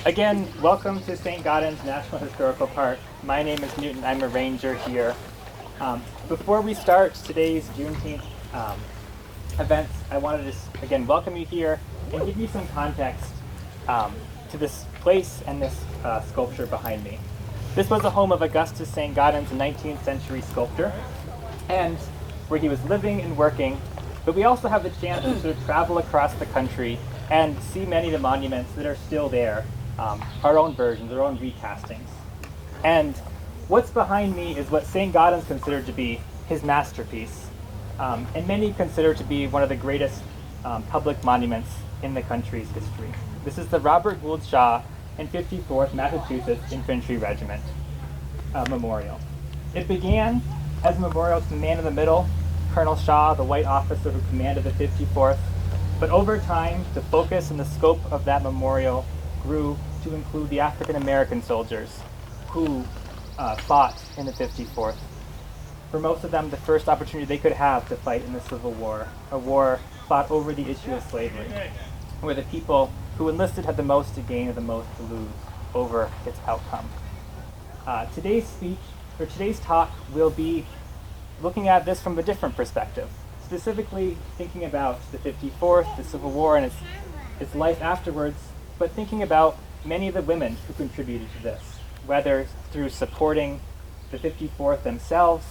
Again, welcome to Saint-Gaudens National Historical Park. My name is Newton. I'm a ranger here. Before we start today's Juneteenth events, I wanted to just, again, welcome you here and give you some context to this place and this sculpture behind me. This was the home of Augustus Saint-Gaudens, a 19th century sculptor, and where he was living and working. But we also have the chance to sort of travel across the country and see many of the monuments that are still there, our own versions, our own recastings. And what's behind me is what Saint-Gaudens considered to be his masterpiece, and many consider to be one of the greatest public monuments in the country's history. This is the Robert Gould Shaw and 54th Massachusetts Infantry Regiment memorial. It began as a memorial to the man in the middle, Colonel Shaw, the white officer who commanded the 54th, but over time, the focus and the scope of that memorial grew to include the African American soldiers who fought in the 54th. For most of them, the first opportunity they could have to fight in the Civil War, a war fought over the issue of slavery, where the people who enlisted had the most to gain and the most to lose over its outcome. Today's speech, or today's talk, will be looking at this from a different perspective, specifically thinking about the 54th, the Civil War, and its life afterwards, but thinking about many of the women who contributed to this, whether through supporting the 54th themselves,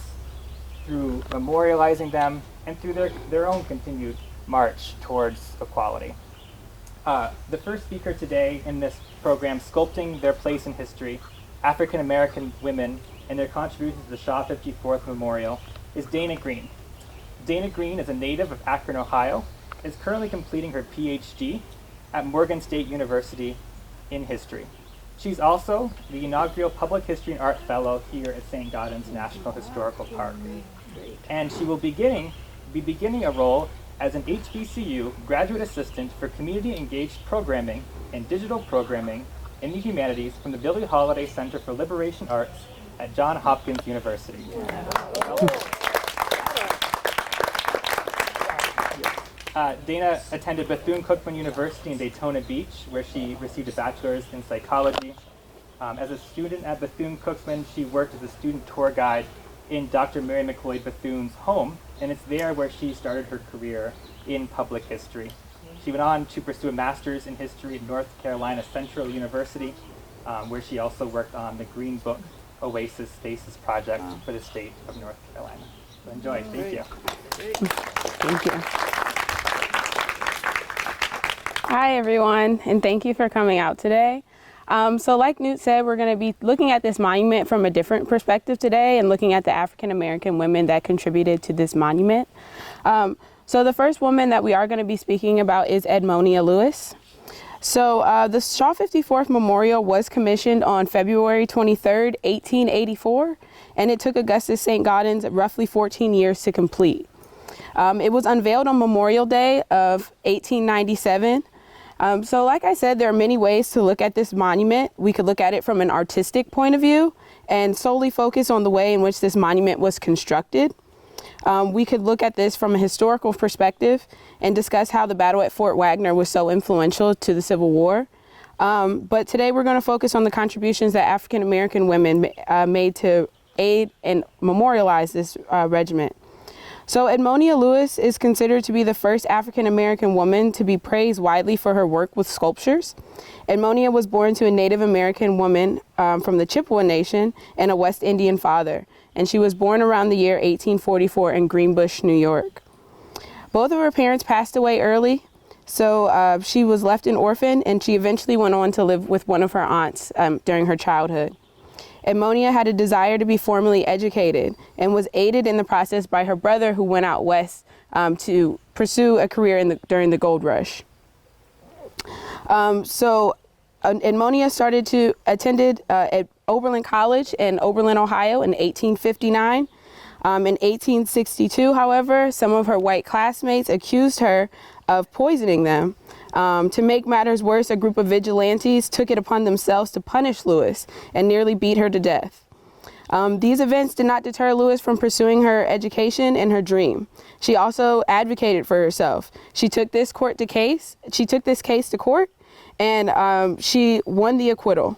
through memorializing them, and through their own continued march towards equality. The first speaker today in this program, Sculpting Their Place in History, African American Women and Their Contributions to the Shaw 54th Memorial, is Dana Green. Dana Green is a native of Akron, Ohio, is currently completing her PhD at Morgan State University in history. She's also the inaugural Public History and Art Fellow here at Saint-Gaudens National Historical Park. And she will be beginning a role as an HBCU graduate assistant for community engaged programming and digital programming in the humanities from the Billie Holiday Center for Liberation Arts at Johns Hopkins University. Dana attended Bethune-Cookman University in Daytona Beach, where she received a bachelor's in psychology. As a student at Bethune-Cookman, she worked as a student tour guide in Dr. Mary McLeod Bethune's home, and it's there where she started her career in public history. She went on to pursue a master's in history at North Carolina Central University, where she also worked on the Green Book Oasis Spaces project for the state of North Carolina. So enjoy. Thank you. Thank you. Hi, everyone, and thank you for coming out today. So like Newt said, we're going to be looking at this monument from a different perspective today and looking at the African American women that contributed to this monument. So the first woman that we are going to be speaking about is Edmonia Lewis. So the Shaw 54th Memorial was commissioned on February 23rd, 1884, and it took Augustus Saint-Gaudens roughly 14 years to complete. It was unveiled on Memorial Day of 1897. So like I said, there are many ways to look at this monument. We could look at it from an artistic point of view and solely focus on the way in which this monument was constructed. We could look at this from a historical perspective and discuss how the battle at Fort Wagner was so influential to the Civil War. But today we're going to focus on the contributions that African American women made to aid and memorialize this regiment. So Edmonia Lewis is considered to be the first African American woman to be praised widely for her work with sculptures. Edmonia was born to a Native American woman from the Chippewa Nation and a West Indian father, and she was born around the year 1844 in Greenbush, New York. Both of her parents passed away early, so she was left an orphan, and she eventually went on to live with one of her aunts during her childhood. Edmonia had a desire to be formally educated and was aided in the process by her brother, who went out west to pursue a career during the gold rush. So Edmonia attended at Oberlin College in Oberlin, Ohio in 1859. In 1862, however, some of her white classmates accused her of poisoning them. To make matters worse, a group of vigilantes took it upon themselves to punish Lewis and nearly beat her to death. These events did not deter Lewis from pursuing her education and her dream. She also advocated for herself. She took this case to court and she won the acquittal.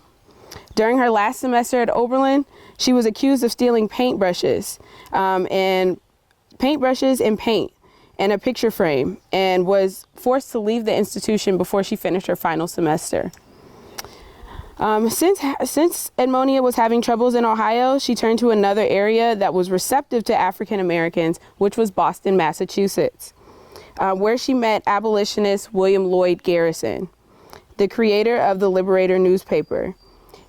During her last semester at Oberlin, she was accused of stealing paintbrushes and paint and a picture frame, and was forced to leave the institution before she finished her final semester. Since Edmonia was having troubles in Ohio, she turned to another area that was receptive to African Americans, which was Boston, Massachusetts, where she met abolitionist William Lloyd Garrison, the creator of the Liberator newspaper.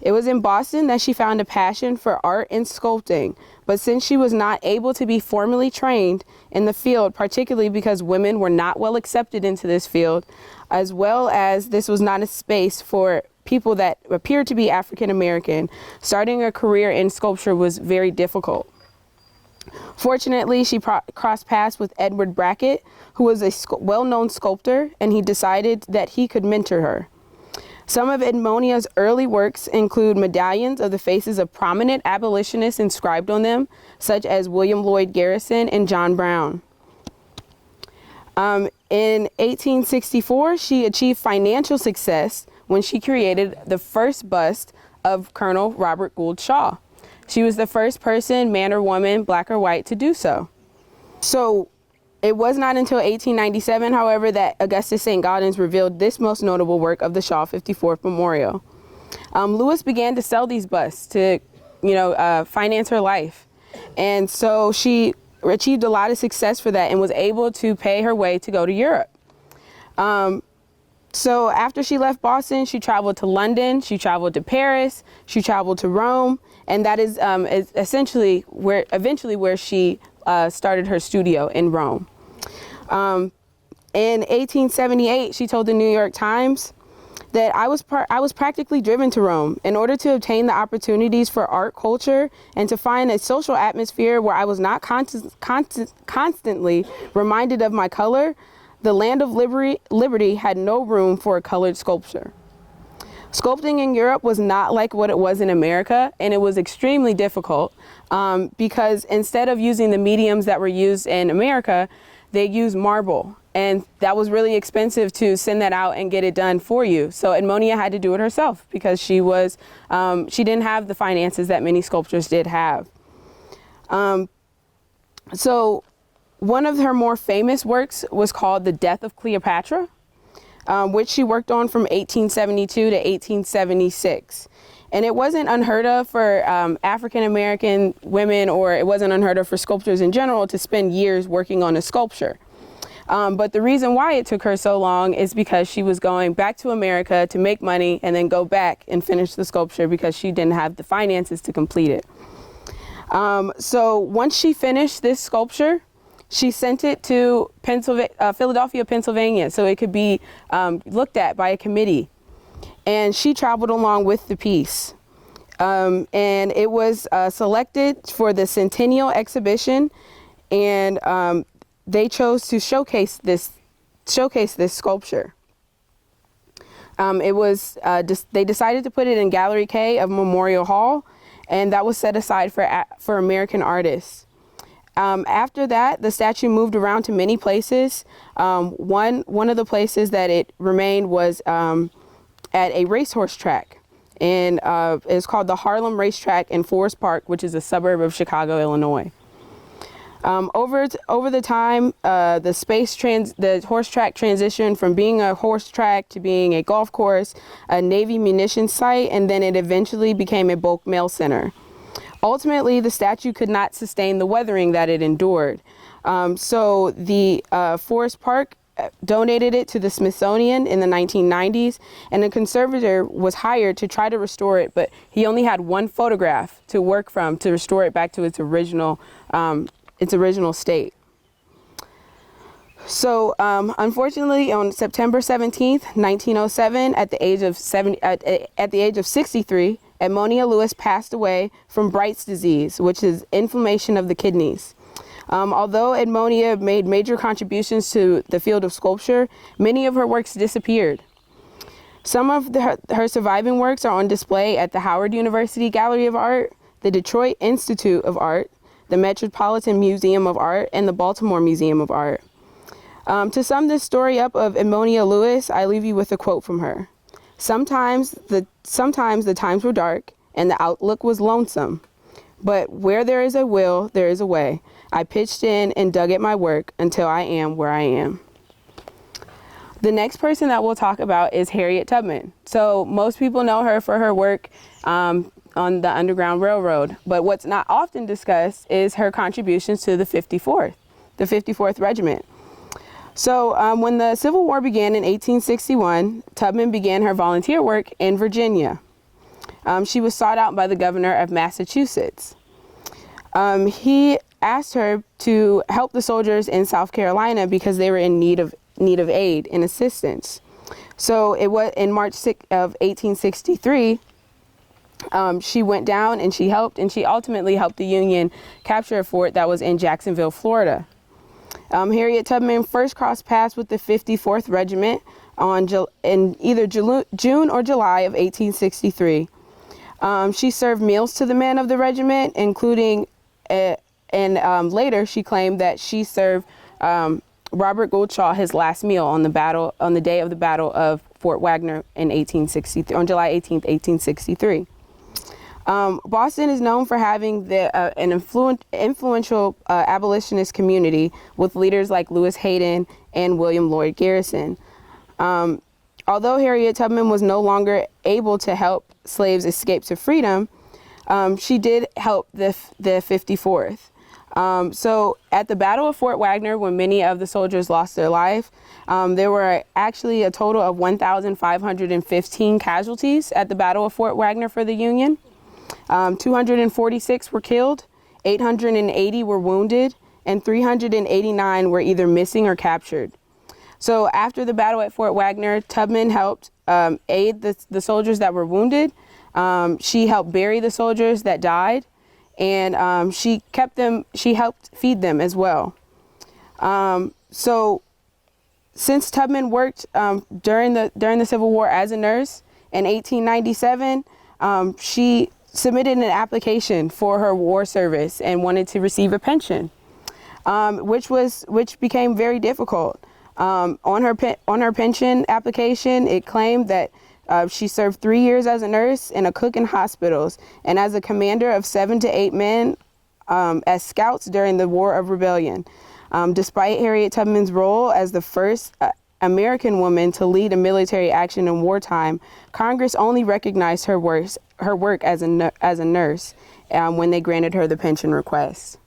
It was in Boston that she found a passion for art and sculpting, but since she was not able to be formally trained in the field, particularly because women were not well accepted into this field, as well as this was not a space for people that appeared to be African American, starting a career in sculpture was very difficult. Fortunately, she crossed paths with Edward Brackett, who was a well-known sculptor, and he decided that he could mentor her. Some of Edmonia's early works include medallions of the faces of prominent abolitionists inscribed on them, such as William Lloyd Garrison and John Brown. In 1864, she achieved financial success when she created the first bust of Colonel Robert Gould Shaw. She was the first person, man or woman, black or white, to do so. So it was not until 1897, however, that Augustus Saint-Gaudens revealed this most notable work of the Shaw 54th Memorial. Lewis began to sell these busts to, finance her life. And so she achieved a lot of success for that and was able to pay her way to go to Europe. So after she left Boston, she traveled to London, she traveled to Paris, she traveled to Rome, and that is essentially where she started her studio in Rome. In 1878, she told the New York Times that I was practically driven to Rome in order to obtain the opportunities for art, culture, and to find a social atmosphere where I was not constantly reminded of my color. The land of liberty had no room for a colored sculpture. Sculpting in Europe was not like what it was in America, and it was extremely difficult because instead of using the mediums that were used in America, they used marble, and that was really expensive to send that out and get it done for you. So Edmonia had to do it herself because she didn't have the finances that many sculptors did have. So one of her more famous works was called The Death of Cleopatra, which she worked on from 1872 to 1876. And it wasn't unheard of for African-American women, or it wasn't unheard of for sculptors in general, to spend years working on a sculpture. But the reason why it took her so long is because she was going back to America to make money and then go back and finish the sculpture because she didn't have the finances to complete it. So once she finished this sculpture, she sent it to Philadelphia, Pennsylvania, so it could be looked at by a committee. And she traveled along with the piece. And it was selected for the Centennial exhibition, and they chose to showcase this sculpture. They decided to put it in Gallery K of Memorial Hall, and that was set aside for American artists. After that, the statue moved around to many places. One of the places that it remained was at a racehorse track, and it's called the Harlem Racetrack in Forest Park, which is a suburb of Chicago, Illinois. Over the time, the horse track transitioned from being a horse track to being a golf course, a Navy munitions site, and then it eventually became a bulk mail center. Ultimately, the statue could not sustain the weathering that it endured. So the Forest Park donated it to the Smithsonian in the 1990s, and a conservator was hired to try to restore it, but he only had one photograph to work from to restore it back to its original state. So unfortunately, on September 17th, 1907, at the age of 63, Edmonia Lewis passed away from Bright's disease, which is inflammation of the kidneys. Although Edmonia made major contributions to the field of sculpture, many of her works disappeared. Some of her surviving works are on display at the Howard University Gallery of Art, the Detroit Institute of Art, the Metropolitan Museum of Art, and the Baltimore Museum of Art. To sum this story up of Edmonia Lewis, I leave you with a quote from her. Sometimes the times were dark and the outlook was lonesome. But where there is a will, there is a way. I pitched in and dug at my work until I am where I am. The next person that we'll talk about is Harriet Tubman. So most people know her for her work on the Underground Railroad, but what's not often discussed is her contributions to the 54th Regiment. So when the Civil War began in 1861, Tubman began her volunteer work in Virginia. She was sought out by the governor of Massachusetts. He asked her to help the soldiers in South Carolina because they were in need of aid and assistance. So it was in March of 1863. She went down and she helped, and she ultimately helped the Union capture a fort that was in Jacksonville, Florida. Harriet Tubman first crossed paths with the 54th Regiment in either June or July of 1863. She served meals to the men of the regiment, including, and later she claimed that she served Robert Gould Shaw his last meal on the day of the Battle of Fort Wagner in 1863, on July 18th, 1863. Boston is known for having an influential abolitionist community with leaders like Lewis Hayden and William Lloyd Garrison. Although Harriet Tubman was no longer able to help slaves escape to freedom, she did help the 54th. So at the Battle of Fort Wagner, when many of the soldiers lost their life, there were actually a total of 1,515 casualties at the Battle of Fort Wagner for the Union. 246 were killed, 880 were wounded, and 389 were either missing or captured. So after the battle at Fort Wagner, Tubman helped aid the soldiers that were wounded. She helped bury the soldiers that died, and she helped feed them as well. So since Tubman worked during the Civil War as a nurse in 1897, she submitted an application for her war service and wanted to receive a pension, which became very difficult. On her pension application, it claimed that she served 3 years as a nurse and a cook in hospitals, and as a commander of 7 to 8 men as scouts during the War of Rebellion. Despite Harriet Tubman's role as the first American woman to lead a military action in wartime, Congress only recognized her work as a nurse when they granted her the pension request.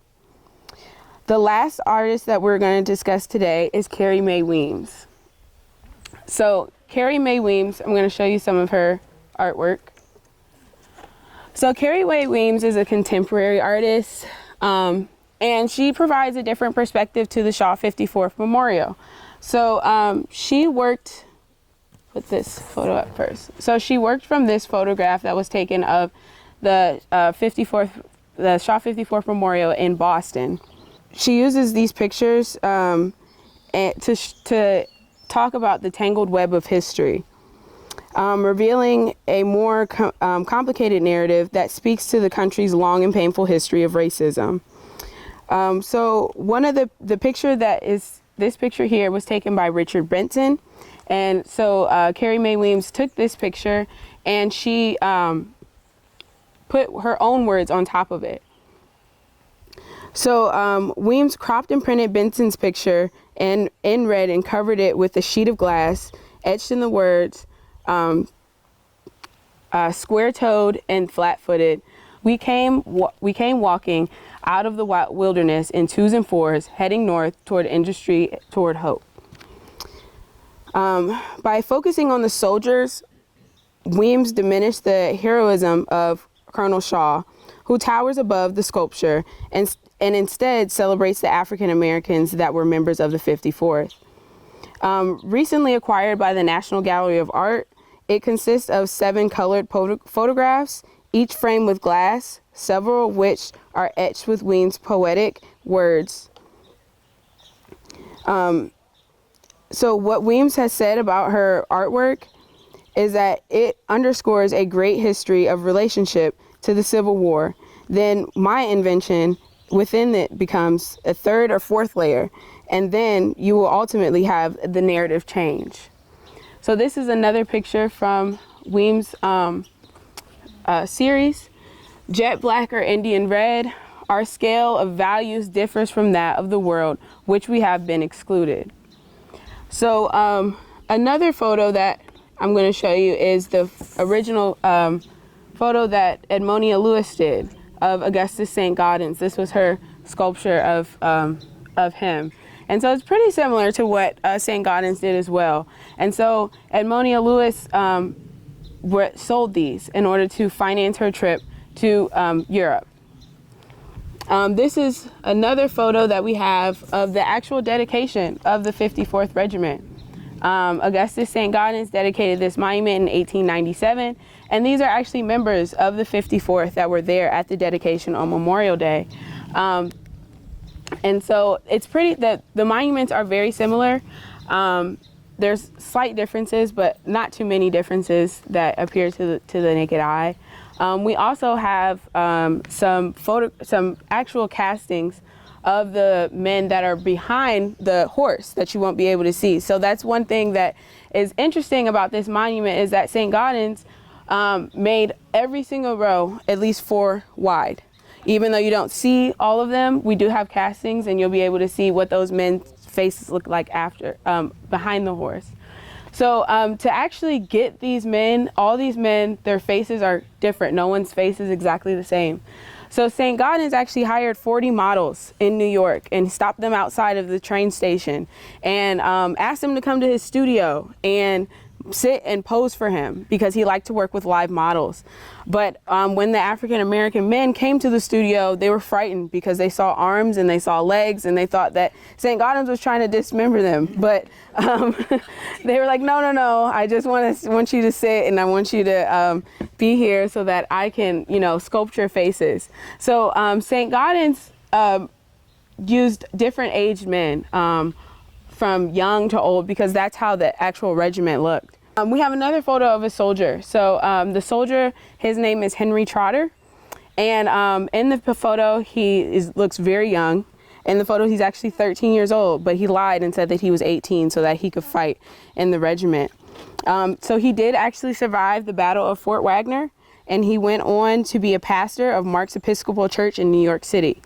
The last artist that we're going to discuss today is Carrie Mae Weems. So Carrie Mae Weems, I'm going to show you some of her artwork. So Carrie Mae Weems is a contemporary artist, and she provides a different perspective to the Shaw 54th Memorial. So she worked, put this photo up first. So she worked from this photograph that was taken of the Shaw 54th Memorial in Boston. She uses these pictures to talk about the tangled web of history, revealing a more complicated narrative that speaks to the country's long and painful history of racism. So one of the picture that is this picture here was taken by Richard Benton, and so Carrie Mae Weems took this picture and she put her own words on top of it. So Weems cropped and printed Benson's picture in red and covered it with a sheet of glass, etched in the words, square-toed and flat-footed. We came walking out of the wilderness in 2s and 4s, heading north toward industry, toward hope. By focusing on the soldiers, Weems diminished the heroism of Colonel Shaw, who towers above the sculpture and instead celebrates the African Americans that were members of the 54th. Recently acquired by the National Gallery of Art, it consists of 7 colored photographs, each framed with glass, several of which are etched with Weems' poetic words. So what Weems has said about her artwork is that it underscores a great history of relationship to the Civil War. Then my invention within it becomes a 3rd or 4th layer, and then you will ultimately have the narrative change. So this is another picture from Weems' series. Jet black or Indian red, our scale of values differs from that of the world, which we have been excluded. So another photo that I'm going to show you is the original photo that Edmonia Lewis did of Augustus Saint-Gaudens. This was her sculpture of him. And so it's pretty similar to what Saint-Gaudens did as well. And so Edmonia Lewis sold these in order to finance her trip to Europe. This is another photo that we have of the actual dedication of the 54th Regiment. Augustus Saint-Gaudens dedicated this monument in 1897, and these are actually members of the 54th that were there at the dedication on Memorial Day. And so it's pretty, the monuments are very similar. There's slight differences, but not too many differences that appear to the naked eye. We also have some actual castings of the men that are behind the horse that you won't be able to see. So that's one thing that is interesting about this monument, is that Saint-Gaudens made every single row at least 4 wide. Even though you don't see all of them, we do have castings, and you'll be able to see what those men's faces look like after, behind the horse. So to actually get these men, all these men, their faces are different. No one's face is exactly the same. So Saint-Gaudens actually hired 40 models in New York and stopped them outside of the train station and asked them to come to his studio and sit and pose for him, because he liked to work with live models. But when the African American men came to the studio, they were frightened because they saw arms and they saw legs, and they thought that Saint-Gaudens was trying to dismember them. But they were like, no, I just want you to sit, and I want you to be here so that I can, sculpt your faces. So Saint-Gaudens used different aged men, from young to old, because that's how the actual regiment looked. We have another photo of a soldier. So the soldier, his name is Henry Trotter. And in the photo, he looks very young. In the photo, he's actually 13 years old, but he lied and said that he was 18 so that he could fight in the regiment. So he did actually survive the Battle of Fort Wagner, and he went on to be a pastor of Mark's Episcopal Church in New York City.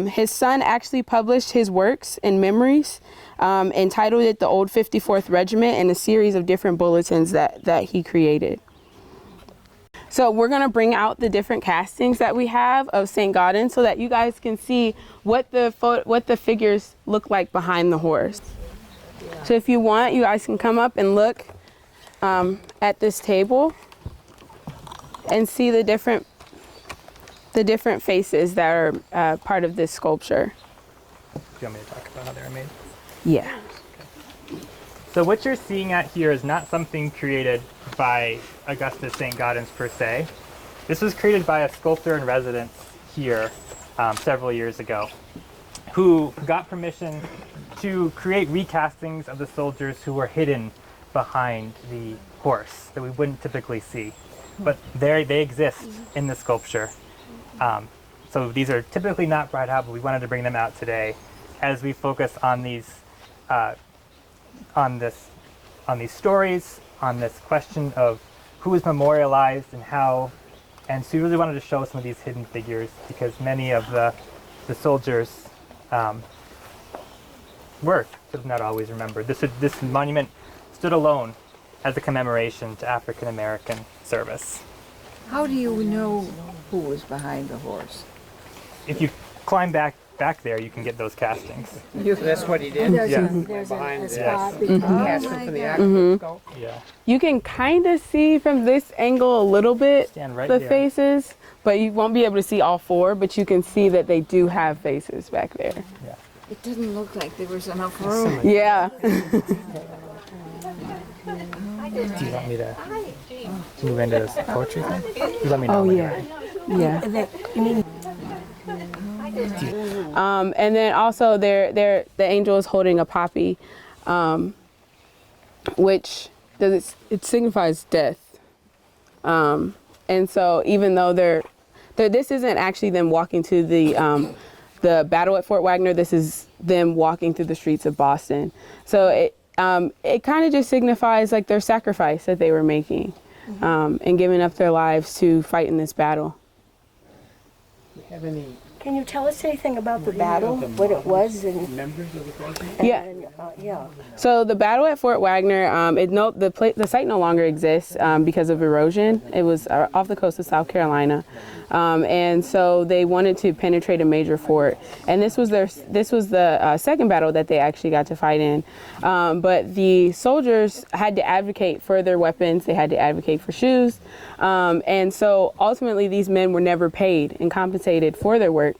His son actually published his works and memories, entitled it The Old 54th Regiment, and a series of different bulletins that he created. So we're going to bring out the different castings that we have of Saint-Gaudens so that you guys can see what the figures look like behind the horse. So if you want, you guys can come up and look at this table and see the different faces that are part of this sculpture. Do you want me to talk about how they were made? Yeah. Okay. So what you're seeing at here is not something created by Augustus Saint-Gaudens per se. This was created by a sculptor in residence here several years ago, who got permission to create recastings of the soldiers who were hidden behind the horse that we wouldn't typically see. But they exist in the sculpture. So these are typically not brought out, but we wanted to bring them out today as we focus on these these stories, on this question of who is memorialized and how. And so we really wanted to show some of these hidden figures, because many of the soldiers were not always remembered. This monument stood alone as a commemoration to African American service. How do you know who was behind the horse? If you climb back there, you can get those castings. That's what he did. There's behind a it. spot Yes. between. Cast him from the actual sculpt. Yeah. You can kind of see from this angle a little bit Stand right the there. faces, but you won't be able to see all 4, but you can see that they do have faces back there. Yeah. It didn't look like there was enough room. Yeah. Do you want me to move into this poetry thing? You let me know. Oh, when yeah. you're ready. Yeah. And then also the angel is holding a poppy, which it signifies death. And so even though this isn't actually them walking to the battle at Fort Wagner, this is them walking through the streets of Boston. So it kind of just signifies like their sacrifice that they were making and giving up their lives to fight in this battle. Do you have any Can you tell us anything about the battle, what it was, and members of the regiment? Yeah. yeah? So the battle at Fort Wagner, the site no longer exists because of erosion. It was off the coast of South Carolina, and so they wanted to penetrate a major fort. And this was the second battle that they actually got to fight in. But the soldiers had to advocate for their weapons. They had to advocate for shoes, and so ultimately these men were never paid and compensated for their work.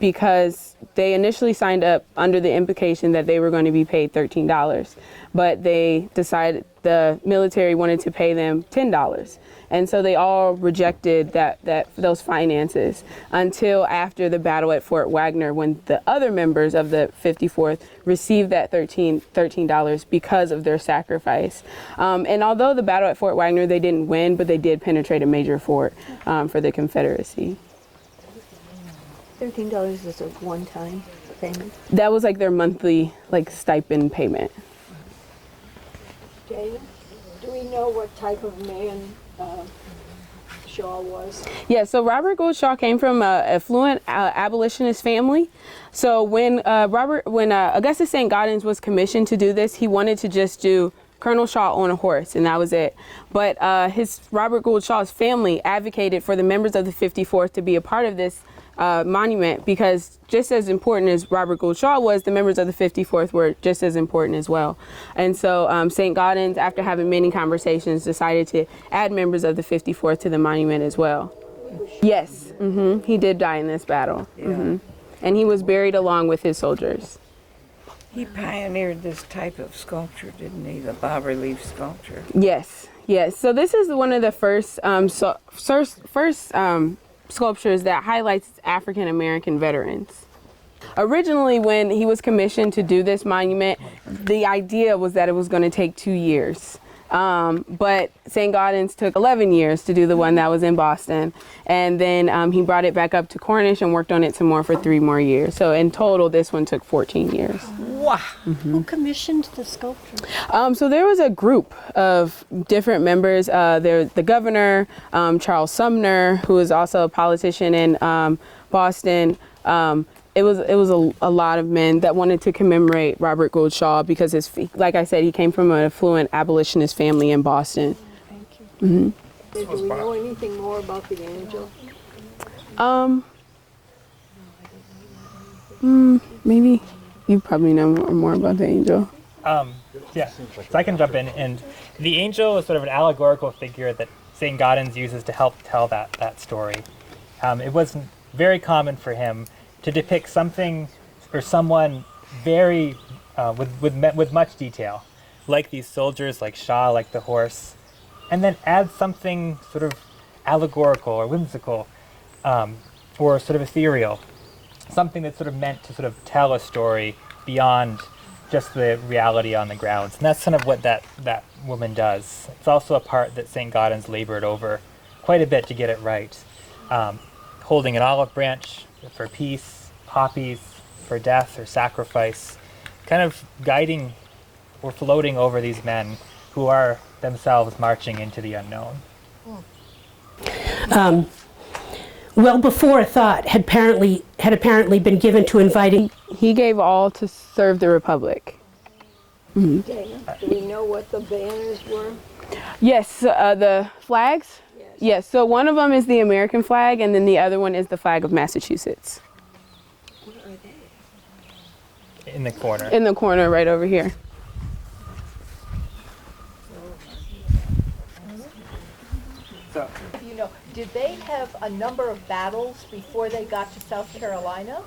Because they initially signed up under the implication that they were going to be paid $13, but they decided the military wanted to pay them $10. And so they all rejected those finances until after the battle at Fort Wagner, when the other members of the 54th received that $13 because of their sacrifice. And although the battle at Fort Wagner, they didn't win, but they did penetrate a major fort for the Confederacy. $13 is a one-time payment. That was like their monthly stipend payment. Dana, do we know what type of man Shaw was? Yeah, so Robert Gould Shaw came from a affluent abolitionist family. So when Augustus Saint-Gaudens was commissioned to do this, he wanted to just do Colonel Shaw on a horse, and that was it. But Robert Gould Shaw's family advocated for the members of the 54th to be a part of this monument, because just as important as Robert Gould Shaw was, the members of the 54th were just as important as well. And so Saint-Gaudens, after having many conversations, decided to add members of the 54th to the monument as well. Yes, he did die in this battle. Yeah. And he was buried along with his soldiers. He pioneered this type of sculpture, didn't he? The bas-relief sculpture. Yes. So this is one of the first sculptures that highlights African American veterans. Originally, when he was commissioned to do this monument, the idea was that it was going to take 2 years. But Saint-Gaudens took 11 years to do the one that was in Boston. And then he brought it back up to Cornish and worked on it some more for 3 more years. So in total, this one took 14 years. Wow. Who commissioned the sculpture? So there was a group of different members. There, the governor, Charles Sumner, who is also a politician in Boston. It was a lot of men that wanted to commemorate Robert Gould Shaw because, like I said, he came from an affluent abolitionist family in Boston. Thank you. Do we know anything more about the angel? Maybe you probably know more about the angel. Yeah, so I can jump in. And the angel is sort of an allegorical figure that Saint-Gaudens uses to help tell that story. It wasn't very common for him to depict something or someone very with much detail, like these soldiers, like Shaw, like the horse, and then add something sort of allegorical or whimsical, or sort of ethereal, something that's sort of meant to sort of tell a story beyond just the reality on the grounds. And that's kind of what that woman does. It's also a part that Saint-Gaudens labored over quite a bit to get it right. Holding an olive branch for peace, poppies for death or sacrifice, kind of guiding or floating over these men who are themselves marching into the unknown. Well before a thought had apparently been given to inviting. He gave all to serve the Republic. Dana, do we know what the banners were? Yes, the flags? Yes, so one of them is the American flag, and then the other one is the flag of Massachusetts. Where are they? In the corner. In the corner right over here. So, You know, did they have a number of battles before they got to South Carolina?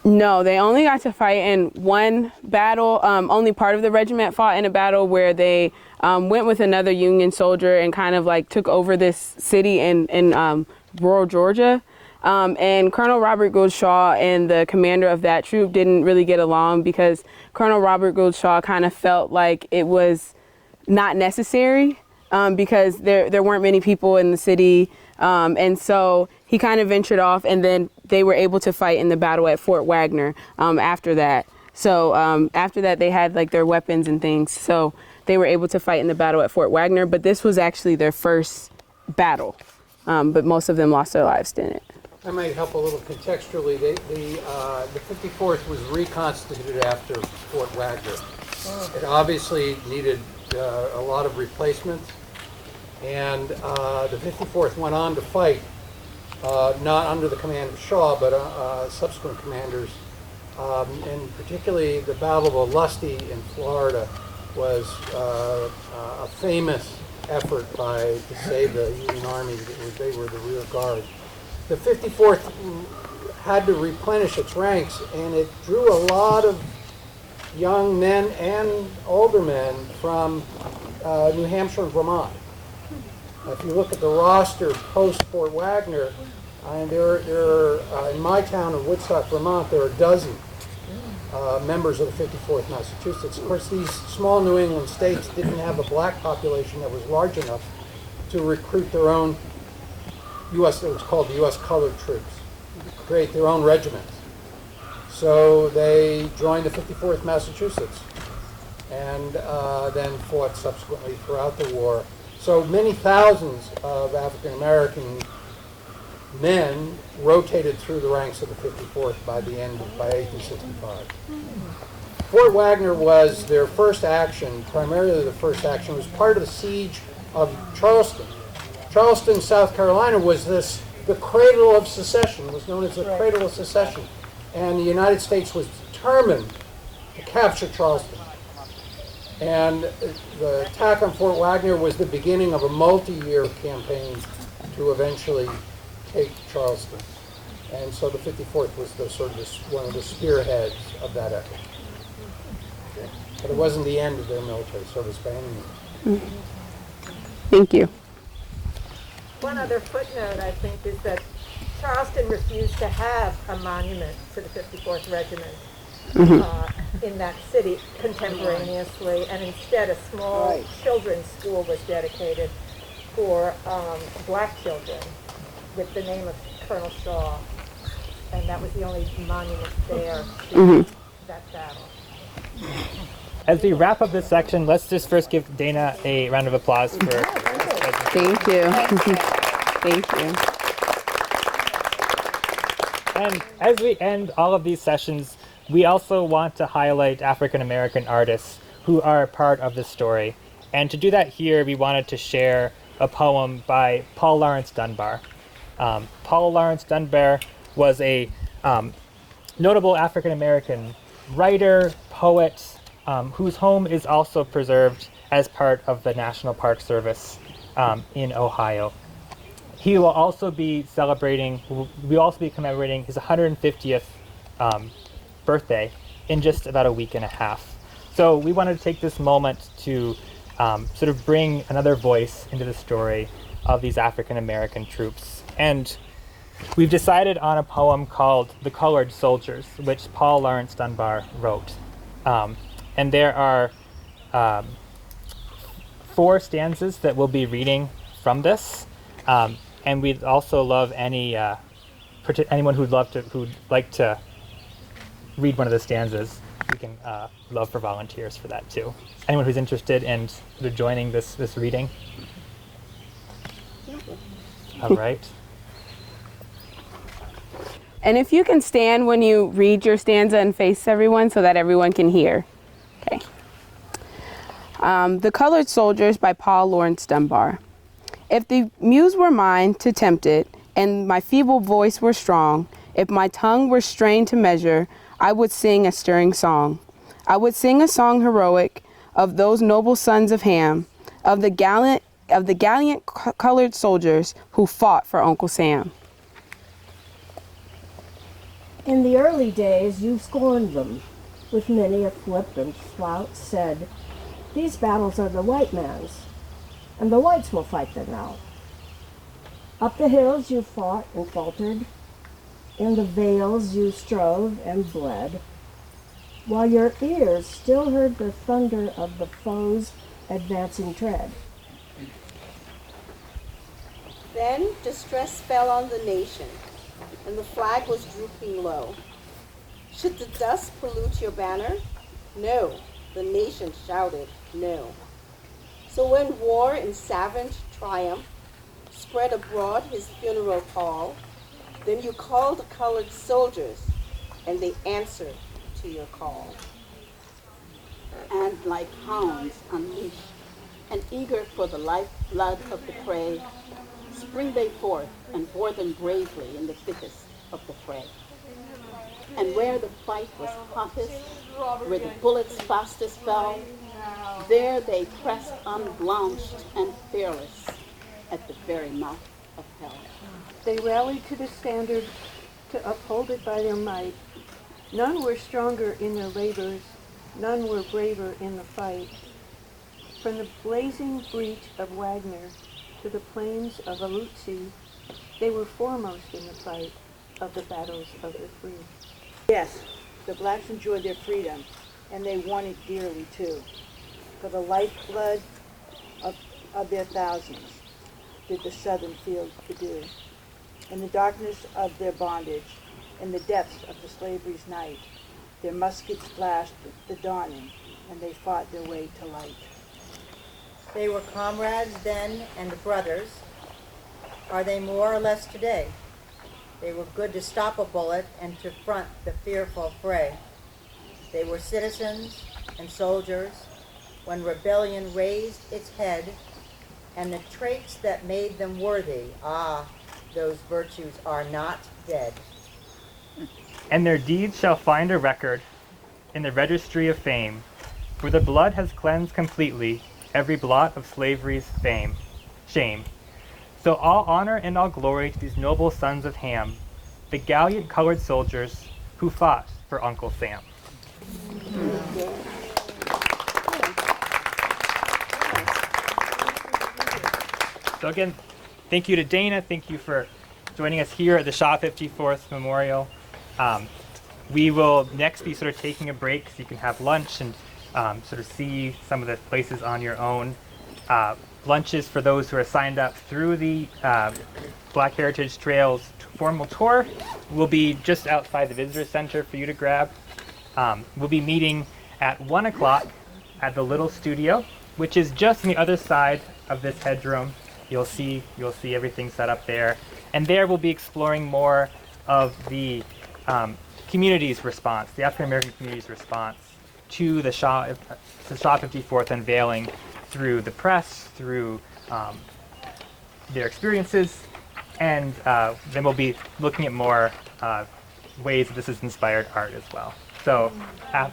No, they only got to fight in one battle. Only part of the regiment fought in a battle where they went with another Union soldier and kind of like took over this city in rural Georgia. And Colonel Robert Gould Shaw and the commander of that troop didn't really get along because Colonel Robert Gould Shaw kind of felt like it was not necessary because there weren't many people in the city. And so he kind of ventured off, and then they were able to fight in the battle at Fort Wagner after that. So after that, they had like their weapons and things. So they were able to fight in the battle at Fort Wagner. But this was actually their first battle. But most of them lost their lives in it. I might help a little contextually. The 54th was reconstituted after Fort Wagner. It obviously needed a lot of replacement, and the 54th went on to fight, not under the command of Shaw, but subsequent commanders, and particularly the Battle of Olustee in Florida was a famous effort to save the Union Army. They were the rear guard. The 54th had to replenish its ranks, and it drew a lot of young men and older men from New Hampshire and Vermont. If you look at the roster post Fort Wagner, and in my town of Woodstock, Vermont, there are a dozen members of the 54th Massachusetts. Of course, these small New England states didn't have a black population that was large enough to recruit their own it was called the U.S. Colored Troops, create their own regiments. So they joined the 54th Massachusetts and then fought subsequently throughout the war. So many thousands of African American men rotated through the ranks of the 54th by 1865. Fort Wagner was their first action, primarily the first action, was part of the siege of Charleston. Charleston, South Carolina was the cradle of secession, was known as the cradle of secession. And the United States was determined to capture Charleston. And the attack on Fort Wagner was the beginning of a multi-year campaign to eventually take Charleston. And so the 54th was one of the spearheads of that effort. But it wasn't the end of their military service by any means. Thank you. One other footnote, I think, is that Charleston refused to have a monument to the 54th Regiment in that city contemporaneously, and instead a small children's school was dedicated for black children with the name of Colonel Shaw, and that was the only monument there to that battle. As we wrap up this section, let's just first give Dana a round of applause for Thank you. Thank you. And as we end all of these sessions, we also want to highlight African American artists who are a part of this story. And to do that here, we wanted to share a poem by Paul Laurence Dunbar. Paul Laurence Dunbar was a notable African American writer, poet, whose home is also preserved as part of the National Park Service in Ohio. He will also be commemorating his 150th birthday in just about a week and a half. So we wanted to take this moment to sort of bring another voice into the story of these African American troops. And we've decided on a poem called The Colored Soldiers, which Paul Laurence Dunbar wrote. And there are 4 stanzas that we'll be reading from this. And we'd also love anyone who'd like to read one of the stanzas. We can love for volunteers for that too. Anyone who's interested in sort of joining this reading? All right. And if you can stand when you read your stanza and face everyone so that everyone can hear. Okay. The Colored Soldiers by Paul Laurence Dunbar. If the muse were mine to tempt it, and my feeble voice were strong, if my tongue were strained to measure, I would sing a stirring song. I would sing a song heroic of those noble sons of Ham, of the gallant colored soldiers who fought for Uncle Sam. In the early days you scorned them, with many a flippant flout said, "These battles are the white man's, and the whites will fight them now." Up the hills you fought and faltered, in the vales you strove and bled, while your ears still heard the thunder of the foe's advancing tread. Then distress fell on the nation, and the flag was drooping low. Should the dust pollute your banner? No, the nation shouted no. So when war and savage triumph spread abroad his funeral pall, then you called the colored soldiers, and they answered to your call. And like hounds unleashed, and eager for the lifeblood of the prey, spring they forth and bore them bravely in the thickest of the fray. And where the fight was hottest, where the bullets fastest fell, there they pressed unblanched and fearless at the very mouth of hell. They rallied to the standard to uphold it by their might. None were stronger in their labors, none were braver in the fight. From the blazing breach of Wagner to the plains of Aluzi, they were foremost in the fight of the battles of the free. Yes, the blacks enjoyed their freedom, and they won it dearly too. For the lifeblood of their thousands did the southern fields bedew. In the darkness of their bondage, in the depths of the slavery's night, their muskets flashed the dawning, and they fought their way to light. They were comrades then and brothers. Are they more or less today? They were good to stop a bullet and to front the fearful fray. They were citizens and soldiers when rebellion raised its head, and the traits that made them worthy, those virtues are not dead. And their deeds shall find a record in the registry of fame, where the blood has cleansed completely every blot of slavery's shame. So all honor and all glory to these noble sons of Ham, the gallant colored soldiers who fought for Uncle Sam. So again, thank you to Dana. Thank you for joining us here at the Shaw 54th Memorial. We will next be sort of taking a break so you can have lunch and sort of see some of the places on your own. Lunches for those who are signed up through the Black Heritage Trails formal tour will be just outside the Visitor Center for you to grab. We'll be meeting at 1 o'clock at the Little Studio, which is just on the other side of this hedgeroom. You'll see everything set up there. And there we'll be exploring more of the community's response, the African American community's response to the Shaw 54th unveiling through the press, through their experiences, and then we'll be looking at more ways that this has inspired art as well. So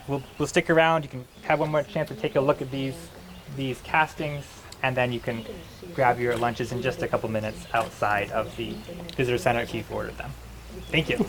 we'll stick around. You can have one more chance to take a look at these castings, and then you can grab your lunches in just a couple minutes outside of the Visitor Center if you've ordered them. Thank you.